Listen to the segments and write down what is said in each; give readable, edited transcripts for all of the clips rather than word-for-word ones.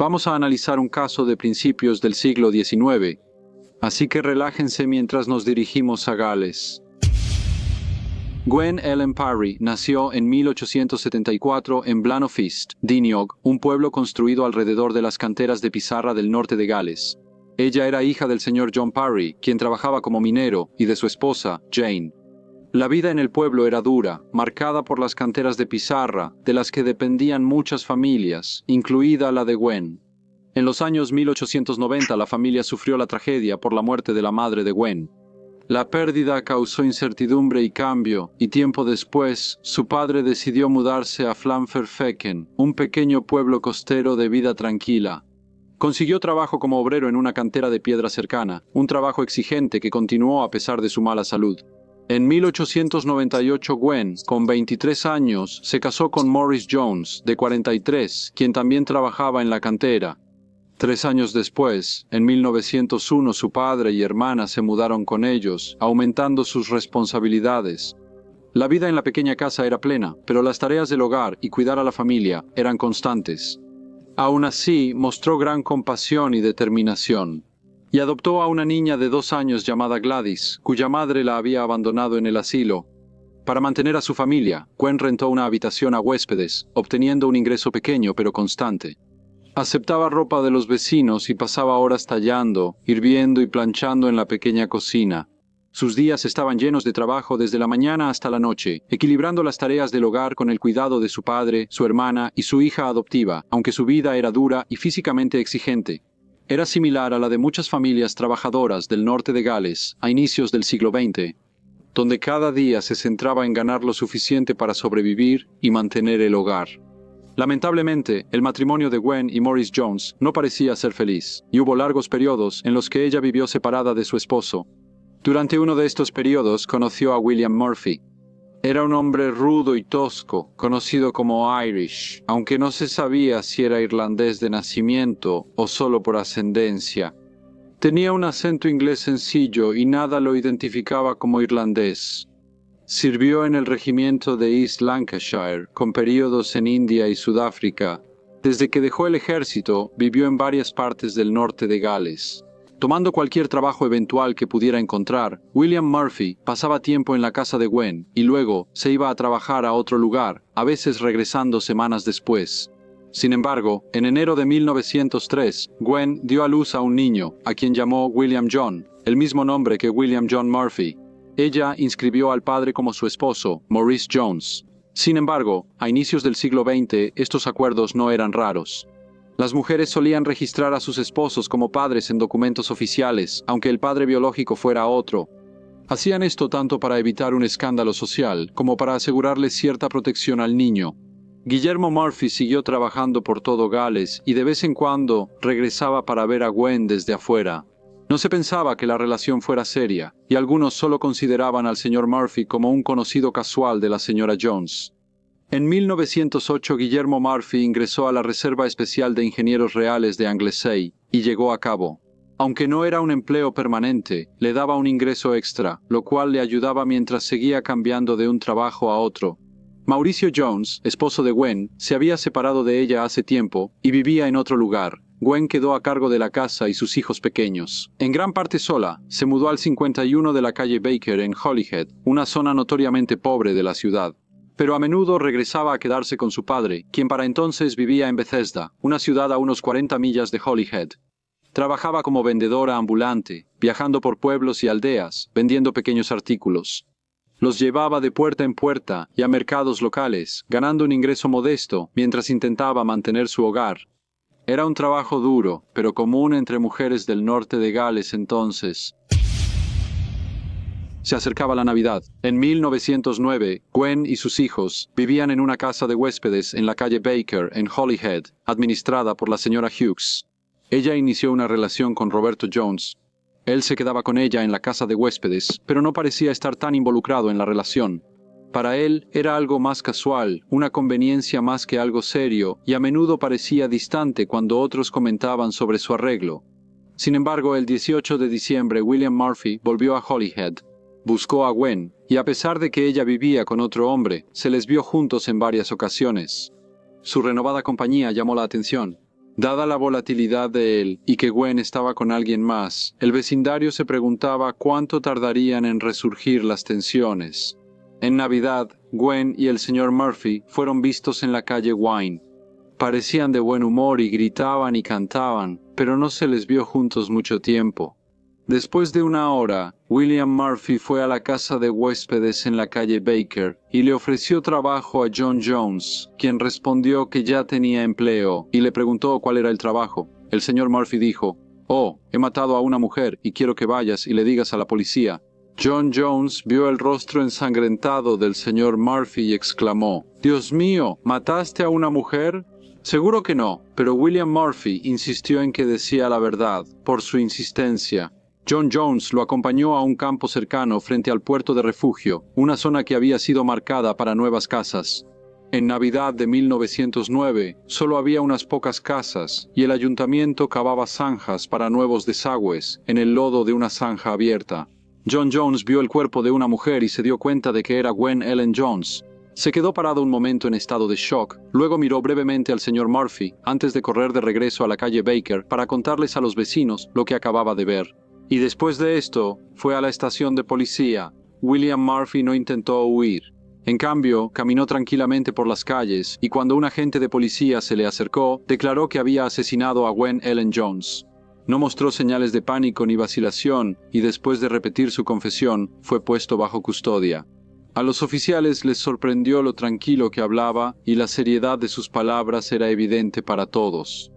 Vamos a analizar un caso de principios del siglo XIX, así que relájense mientras nos dirigimos a Gales. Gwen Ellen Parry nació en 1874 en Blanovist, Dineog, un pueblo construido alrededor de las canteras de pizarra del norte de Gales. Ella era hija del señor John Parry, quien trabajaba como minero, y de su esposa, Jane. La vida en el pueblo era dura, marcada por las canteras de pizarra, de las que dependían muchas familias, incluida la de Gwen. En los años 1890 la familia sufrió la tragedia por la muerte de la madre de Gwen. La pérdida causó incertidumbre y cambio, y tiempo después, su padre decidió mudarse a Flamferfeken, un pequeño pueblo costero de vida tranquila. Consiguió trabajo como obrero en una cantera de piedra cercana, un trabajo exigente que continuó a pesar de su mala salud. En 1898 Gwen, con 23 años, se casó con Morris Jones, de 43, quien también trabajaba en la cantera. 3 años después, en 1901, su padre y hermana se mudaron con ellos, aumentando sus responsabilidades. La vida en la pequeña casa era plena, pero las tareas del hogar y cuidar a la familia eran constantes. Aún así, mostró gran compasión y determinación, y adoptó a una niña de 2 años llamada Gladys, cuya madre la había abandonado en el asilo. Para mantener a su familia, Gwen rentó una habitación a huéspedes, obteniendo un ingreso pequeño pero constante. Aceptaba ropa de los vecinos y pasaba horas tallando, hirviendo y planchando en la pequeña cocina. Sus días estaban llenos de trabajo desde la mañana hasta la noche, equilibrando las tareas del hogar con el cuidado de su padre, su hermana y su hija adoptiva, aunque su vida era dura y físicamente exigente. Era similar a la de muchas familias trabajadoras del norte de Gales a inicios del siglo XX, donde cada día se centraba en ganar lo suficiente para sobrevivir y mantener el hogar. Lamentablemente, el matrimonio de Gwen y Morris Jones no parecía ser feliz, y hubo largos periodos en los que ella vivió separada de su esposo. Durante uno de estos periodos conoció a William Murphy. Era un hombre rudo y tosco, conocido como Irish, aunque no se sabía si era irlandés de nacimiento o solo por ascendencia. Tenía un acento inglés sencillo y nada lo identificaba como irlandés. Sirvió en el regimiento de East Lancashire, con períodos en India y Sudáfrica. Desde que dejó el ejército, vivió en varias partes del norte de Gales. Tomando cualquier trabajo eventual que pudiera encontrar, William Murphy pasaba tiempo en la casa de Gwen y luego se iba a trabajar a otro lugar, a veces regresando semanas después. Sin embargo, en enero de 1903, Gwen dio a luz a un niño, a quien llamó William John, el mismo nombre que William John Murphy. Ella inscribió al padre como su esposo, Maurice Jones. Sin embargo, a inicios del siglo XX, estos acuerdos no eran raros. Las mujeres solían registrar a sus esposos como padres en documentos oficiales, aunque el padre biológico fuera otro. Hacían esto tanto para evitar un escándalo social, como para asegurarle cierta protección al niño. Guillermo Murphy siguió trabajando por todo Gales y de vez en cuando regresaba para ver a Gwen desde afuera. No se pensaba que la relación fuera seria, y algunos solo consideraban al señor Murphy como un conocido casual de la señora Jones. En 1908 Guillermo Murphy ingresó a la Reserva Especial de Ingenieros Reales de Anglesey y llegó a cabo. Aunque no era un empleo permanente, le daba un ingreso extra, lo cual le ayudaba mientras seguía cambiando de un trabajo a otro. Mauricio Jones, esposo de Gwen, se había separado de ella hace tiempo y vivía en otro lugar. Gwen quedó a cargo de la casa y sus hijos pequeños. En gran parte sola, se mudó al 51 de la calle Baker en Holyhead, una zona notoriamente pobre de la ciudad. Pero a menudo regresaba a quedarse con su padre, quien para entonces vivía en Bethesda, una ciudad a unos 40 millas de Holyhead. Trabajaba como vendedora ambulante, viajando por pueblos y aldeas, vendiendo pequeños artículos. Los llevaba de puerta en puerta y a mercados locales, ganando un ingreso modesto mientras intentaba mantener su hogar. Era un trabajo duro, pero común entre mujeres del norte de Gales entonces. Se acercaba la Navidad. En 1909, Gwen y sus hijos vivían en una casa de huéspedes en la calle Baker, en Holyhead, administrada por la señora Hughes. Ella inició una relación con Roberto Jones. Él se quedaba con ella en la casa de huéspedes, pero no parecía estar tan involucrado en la relación. Para él era algo más casual, una conveniencia más que algo serio, y a menudo parecía distante cuando otros comentaban sobre su arreglo. Sin embargo, el 18 de diciembre William Murphy volvió a Holyhead. Buscó a Gwen, y a pesar de que ella vivía con otro hombre, se les vio juntos en varias ocasiones. Su renovada compañía llamó la atención. Dada la volatilidad de él y que Gwen estaba con alguien más, el vecindario se preguntaba cuánto tardarían en resurgir las tensiones. En Navidad, Gwen y el señor Murphy fueron vistos en la calle Wine. Parecían de buen humor y gritaban y cantaban, pero no se les vio juntos mucho tiempo. Después de una hora, William Murphy fue a la casa de huéspedes en la calle Baker y le ofreció trabajo a John Jones, quien respondió que ya tenía empleo y le preguntó cuál era el trabajo. El señor Murphy dijo: «Oh, he matado a una mujer y quiero que vayas y le digas a la policía». John Jones vio el rostro ensangrentado del señor Murphy y exclamó: «Dios mío, ¿mataste a una mujer?». Seguro que no, pero William Murphy insistió en que decía la verdad. Por su insistencia, John Jones lo acompañó a un campo cercano frente al puerto de refugio, una zona que había sido marcada para nuevas casas. En Navidad de 1909, solo había unas pocas casas y el ayuntamiento cavaba zanjas para nuevos desagües en el lodo de una zanja abierta. John Jones vio el cuerpo de una mujer y se dio cuenta de que era Gwen Ellen Jones. Se quedó parado un momento en estado de shock, luego miró brevemente al señor Murphy antes de correr de regreso a la calle Baker para contarles a los vecinos lo que acababa de ver. Y después de esto, fue a la estación de policía. William Murphy no intentó huir. En cambio, caminó tranquilamente por las calles y cuando un agente de policía se le acercó, declaró que había asesinado a Gwen Ellen Jones. No mostró señales de pánico ni vacilación y después de repetir su confesión, fue puesto bajo custodia. A los oficiales les sorprendió lo tranquilo que hablaba y la seriedad de sus palabras era evidente para todos.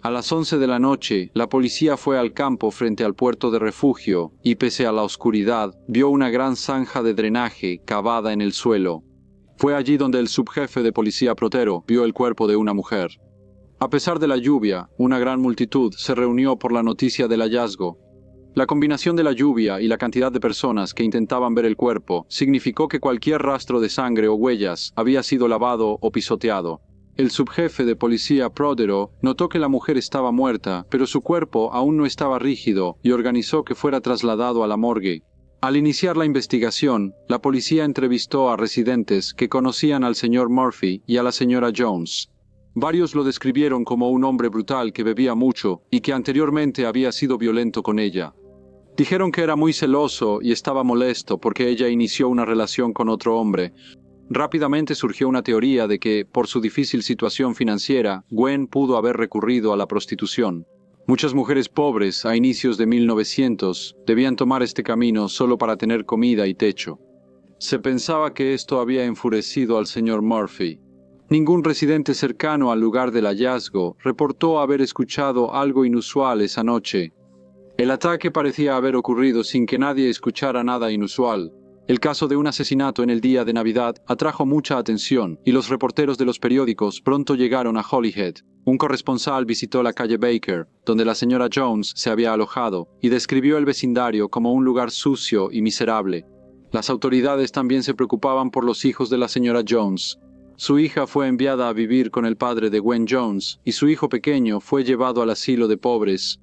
A las 11 de la noche, la policía fue al campo frente al puerto de refugio y, pese a la oscuridad, vio una gran zanja de drenaje cavada en el suelo. Fue allí donde el subjefe de policía Protero vio el cuerpo de una mujer. A pesar de la lluvia, una gran multitud se reunió por la noticia del hallazgo. La combinación de la lluvia y la cantidad de personas que intentaban ver el cuerpo significó que cualquier rastro de sangre o huellas había sido lavado o pisoteado. El subjefe de policía Protero notó que la mujer estaba muerta, pero su cuerpo aún no estaba rígido y organizó que fuera trasladado a la morgue. Al iniciar la investigación, la policía entrevistó a residentes que conocían al señor Murphy y a la señora Jones. Varios lo describieron como un hombre brutal que bebía mucho y que anteriormente había sido violento con ella. Dijeron que era muy celoso y estaba molesto porque ella inició una relación con otro hombre. Rápidamente surgió una teoría de que, por su difícil situación financiera, Gwen pudo haber recurrido a la prostitución. Muchas mujeres pobres, a inicios de 1900, debían tomar este camino solo para tener comida y techo. Se pensaba que esto había enfurecido al señor Murphy. Ningún residente cercano al lugar del hallazgo reportó haber escuchado algo inusual esa noche. El ataque parecía haber ocurrido sin que nadie escuchara nada inusual. El caso de un asesinato en el día de Navidad atrajo mucha atención y los reporteros de los periódicos pronto llegaron a Holyhead. Un corresponsal visitó la calle Baker, donde la señora Jones se había alojado, y describió el vecindario como un lugar sucio y miserable. Las autoridades también se preocupaban por los hijos de la señora Jones. Su hija fue enviada a vivir con el padre de Gwen Jones y su hijo pequeño fue llevado al asilo de pobres.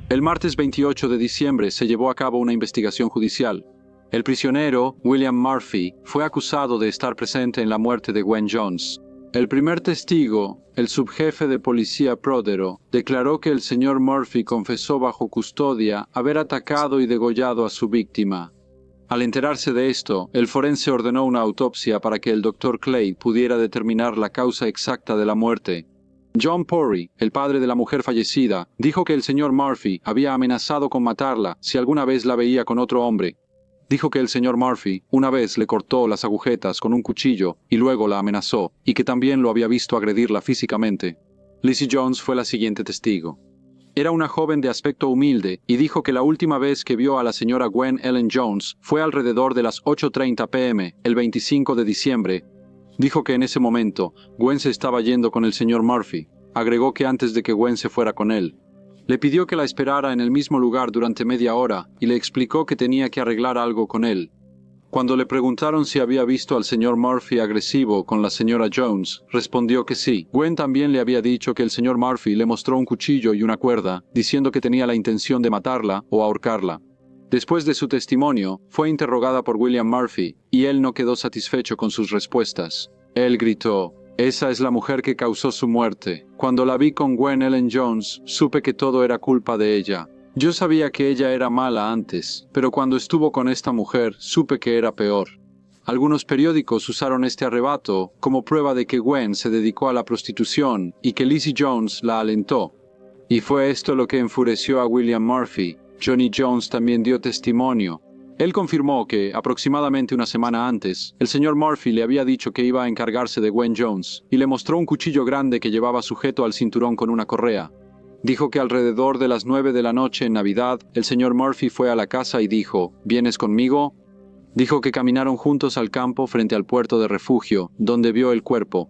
El martes 28 de diciembre se llevó a cabo una investigación judicial. El prisionero, William Murphy, fue acusado de estar presente en la muerte de Gwen Jones. El primer testigo, el subjefe de policía Protero, declaró que el señor Murphy confesó bajo custodia haber atacado y degollado a su víctima. Al enterarse de esto, el forense ordenó una autopsia para que el Dr. Clay pudiera determinar la causa exacta de la muerte. John Porry, el padre de la mujer fallecida, dijo que el señor Murphy había amenazado con matarla si alguna vez la veía con otro hombre. Dijo que el señor Murphy una vez le cortó las agujetas con un cuchillo y luego la amenazó, y que también lo había visto agredirla físicamente. Lizzie Jones fue la siguiente testigo. Era una joven de aspecto humilde y dijo que la última vez que vio a la señora Gwen Ellen Jones fue alrededor de las 8:30 p.m., el 25 de diciembre. Dijo que en ese momento Gwen se estaba yendo con el señor Murphy. Agregó que antes de que Gwen se fuera con él, le pidió que la esperara en el mismo lugar durante media hora y le explicó que tenía que arreglar algo con él. Cuando le preguntaron si había visto al señor Murphy agresivo con la señora Jones, respondió que sí. Gwen también le había dicho que el señor Murphy le mostró un cuchillo y una cuerda, diciendo que tenía la intención de matarla o ahorcarla. Después de su testimonio, fue interrogada por William Murphy, y él no quedó satisfecho con sus respuestas. Él gritó: Esa es la mujer que causó su muerte. Cuando la vi con Gwen Ellen Jones, supe que todo era culpa de ella. Yo sabía que ella era mala antes, pero cuando estuvo con esta mujer, supe que era peor. Algunos periódicos usaron este arrebato como prueba de que Gwen se dedicó a la prostitución y que Lizzie Jones la alentó. Y fue esto lo que enfureció a William Murphy. Johnny Jones también dio testimonio. Él confirmó que, aproximadamente una semana antes, el señor Murphy le había dicho que iba a encargarse de Gwen Jones y le mostró un cuchillo grande que llevaba sujeto al cinturón con una correa. Dijo que alrededor de las 9 de la noche en Navidad, el señor Murphy fue a la casa y dijo, ¿vienes conmigo? Dijo que caminaron juntos al campo frente al puerto de refugio, donde vio el cuerpo.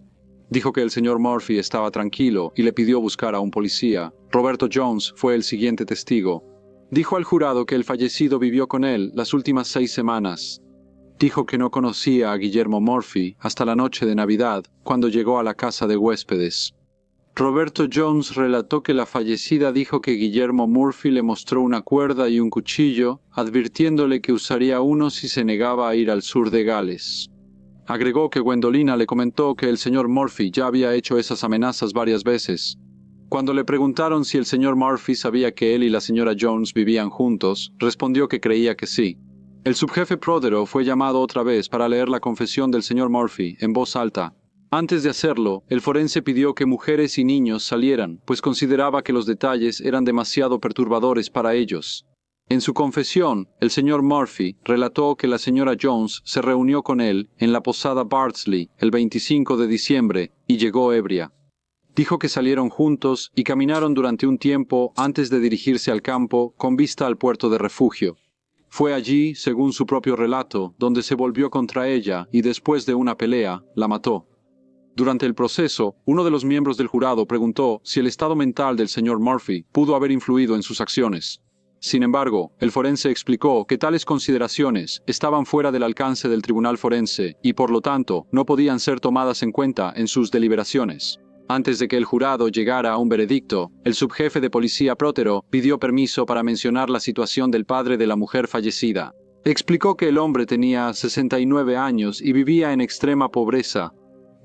Dijo que el señor Murphy estaba tranquilo y le pidió buscar a un policía. Roberto Jones fue el siguiente testigo. Dijo al jurado que el fallecido vivió con él las últimas 6 semanas. Dijo que no conocía a Guillermo Murphy hasta la noche de Navidad, cuando llegó a la casa de huéspedes. Roberto Jones relató que la fallecida dijo que Guillermo Murphy le mostró una cuerda y un cuchillo, advirtiéndole que usaría uno si se negaba a ir al sur de Gales. Agregó que Gwendolina le comentó que el señor Murphy ya había hecho esas amenazas varias veces. Cuando le preguntaron si el señor Murphy sabía que él y la señora Jones vivían juntos, respondió que creía que sí. El subjefe Prothero fue llamado otra vez para leer la confesión del señor Murphy en voz alta. Antes de hacerlo, el forense pidió que mujeres y niños salieran, pues consideraba que los detalles eran demasiado perturbadores para ellos. En su confesión, el señor Murphy relató que la señora Jones se reunió con él en la posada Bardsley el 25 de diciembre y llegó ebria. Dijo que salieron juntos y caminaron durante un tiempo antes de dirigirse al campo con vista al puerto de refugio. Fue allí, según su propio relato, donde se volvió contra ella y después de una pelea, la mató. Durante el proceso, uno de los miembros del jurado preguntó si el estado mental del señor Murphy pudo haber influido en sus acciones. Sin embargo, el forense explicó que tales consideraciones estaban fuera del alcance del tribunal forense y, por lo tanto, no podían ser tomadas en cuenta en sus deliberaciones. Antes de que el jurado llegara a un veredicto, el subjefe de policía Prothero pidió permiso para mencionar la situación del padre de la mujer fallecida. Explicó que el hombre tenía 69 años y vivía en extrema pobreza.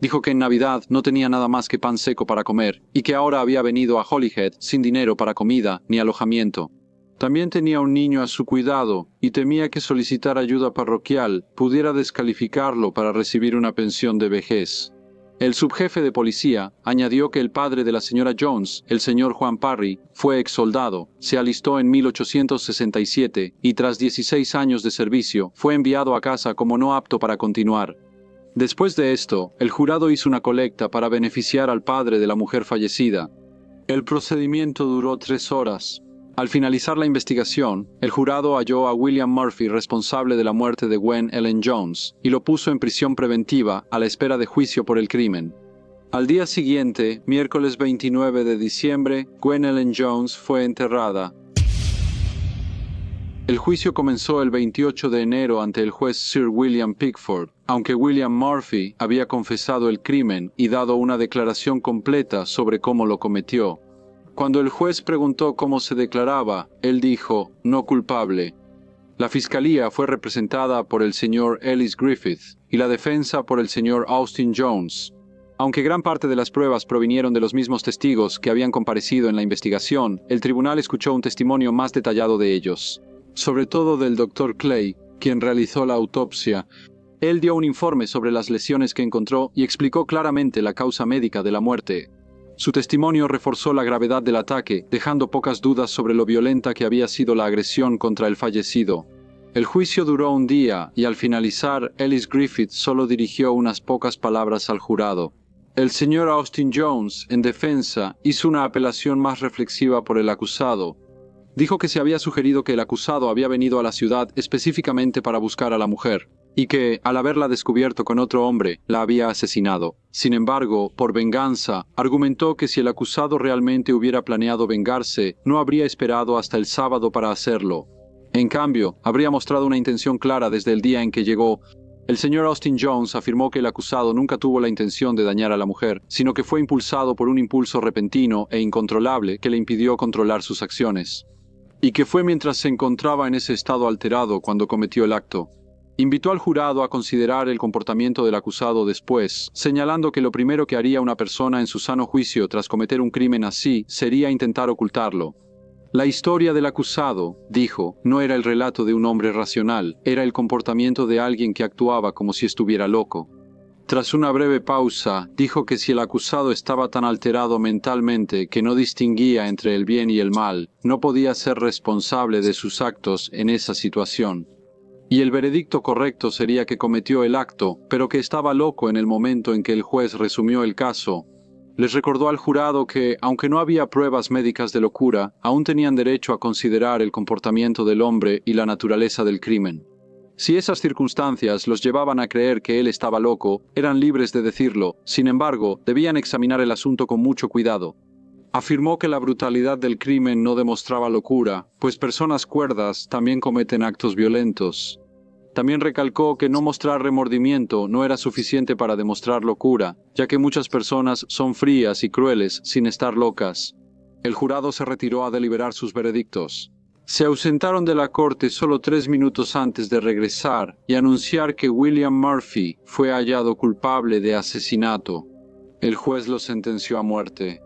Dijo que en Navidad no tenía nada más que pan seco para comer y que ahora había venido a Holyhead sin dinero para comida ni alojamiento. También tenía un niño a su cuidado y temía que solicitar ayuda parroquial pudiera descalificarlo para recibir una pensión de vejez. El subjefe de policía añadió que el padre de la señora Jones, el señor Juan Parry, fue exsoldado, se alistó en 1867 y tras 16 años de servicio fue enviado a casa como no apto para continuar. Después de esto, el jurado hizo una colecta para beneficiar al padre de la mujer fallecida. El procedimiento duró 3 horas. Al finalizar la investigación, el jurado halló a William Murphy responsable de la muerte de Gwen Ellen Jones y lo puso en prisión preventiva a la espera de juicio por el crimen. Al día siguiente, miércoles 29 de diciembre, Gwen Ellen Jones fue enterrada. El juicio comenzó el 28 de enero ante el juez Sir William Pickford, aunque William Murphy había confesado el crimen y dado una declaración completa sobre cómo lo cometió. Cuando el juez preguntó cómo se declaraba, él dijo, no culpable. La fiscalía fue representada por el señor Ellis Griffith y la defensa por el señor Austin Jones. Aunque gran parte de las pruebas provinieron de los mismos testigos que habían comparecido en la investigación, el tribunal escuchó un testimonio más detallado de ellos, sobre todo del Dr. Clay, quien realizó la autopsia. Él dio un informe sobre las lesiones que encontró y explicó claramente la causa médica de la muerte. Su testimonio reforzó la gravedad del ataque, dejando pocas dudas sobre lo violenta que había sido la agresión contra el fallecido. El juicio duró un día y al finalizar, Ellis Griffith solo dirigió unas pocas palabras al jurado. El señor Austin Jones, en defensa, hizo una apelación más reflexiva por el acusado. Dijo que se había sugerido que el acusado había venido a la ciudad específicamente para buscar a la mujer, y que, al haberla descubierto con otro hombre, la había asesinado. Sin embargo, por venganza, argumentó que si el acusado realmente hubiera planeado vengarse, no habría esperado hasta el sábado para hacerlo. En cambio, habría mostrado una intención clara desde el día en que llegó. El señor Austin Jones afirmó que el acusado nunca tuvo la intención de dañar a la mujer, sino que fue impulsado por un impulso repentino e incontrolable que le impidió controlar sus acciones, y que fue mientras se encontraba en ese estado alterado cuando cometió el acto. Invitó al jurado a considerar el comportamiento del acusado después, señalando que lo primero que haría una persona en su sano juicio tras cometer un crimen así sería intentar ocultarlo. La historia del acusado, dijo, no era el relato de un hombre racional, era el comportamiento de alguien que actuaba como si estuviera loco. Tras una breve pausa, dijo que si el acusado estaba tan alterado mentalmente que no distinguía entre el bien y el mal, no podía ser responsable de sus actos en esa situación. Y el veredicto correcto sería que cometió el acto, pero que estaba loco en el momento en que el juez resumió el caso. Les recordó al jurado que, aunque no había pruebas médicas de locura, aún tenían derecho a considerar el comportamiento del hombre y la naturaleza del crimen. Si esas circunstancias los llevaban a creer que él estaba loco, eran libres de decirlo, sin embargo, debían examinar el asunto con mucho cuidado. Afirmó que la brutalidad del crimen no demostraba locura, pues personas cuerdas también cometen actos violentos. También recalcó que no mostrar remordimiento no era suficiente para demostrar locura, ya que muchas personas son frías y crueles sin estar locas. El jurado se retiró a deliberar sus veredictos. Se ausentaron de la corte solo 3 minutos antes de regresar y anunciar que William Murphy fue hallado culpable de asesinato. El juez lo sentenció a muerte.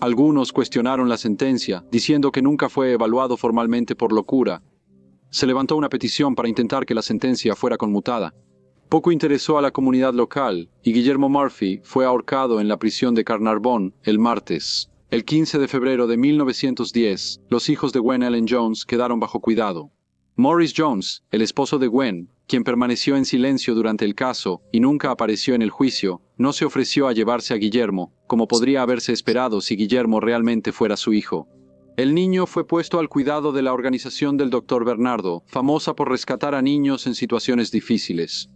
Algunos cuestionaron la sentencia, diciendo que nunca fue evaluado formalmente por locura. Se levantó una petición para intentar que la sentencia fuera conmutada. Poco interesó a la comunidad local, y Guillermo Murphy fue ahorcado en la prisión de Carnarvon el martes. El 15 de febrero de 1910, los hijos de Gwen Ellen Jones quedaron bajo cuidado. Morris Jones, el esposo de Gwen, quien permaneció en silencio durante el caso y nunca apareció en el juicio, no se ofreció a llevarse a Guillermo, como podría haberse esperado si Guillermo realmente fuera su hijo. El niño fue puesto al cuidado de la organización del Dr. Bernardo, famosa por rescatar a niños en situaciones difíciles.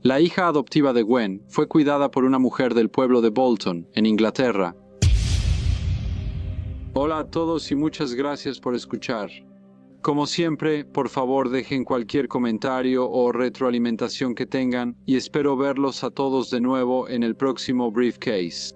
La hija adoptiva de Gwen fue cuidada por una mujer del pueblo de Bolton, en Inglaterra. Hola a todos y muchas gracias por escuchar. Como siempre, por favor dejen cualquier comentario o retroalimentación que tengan y espero verlos a todos de nuevo en el próximo Briefcase.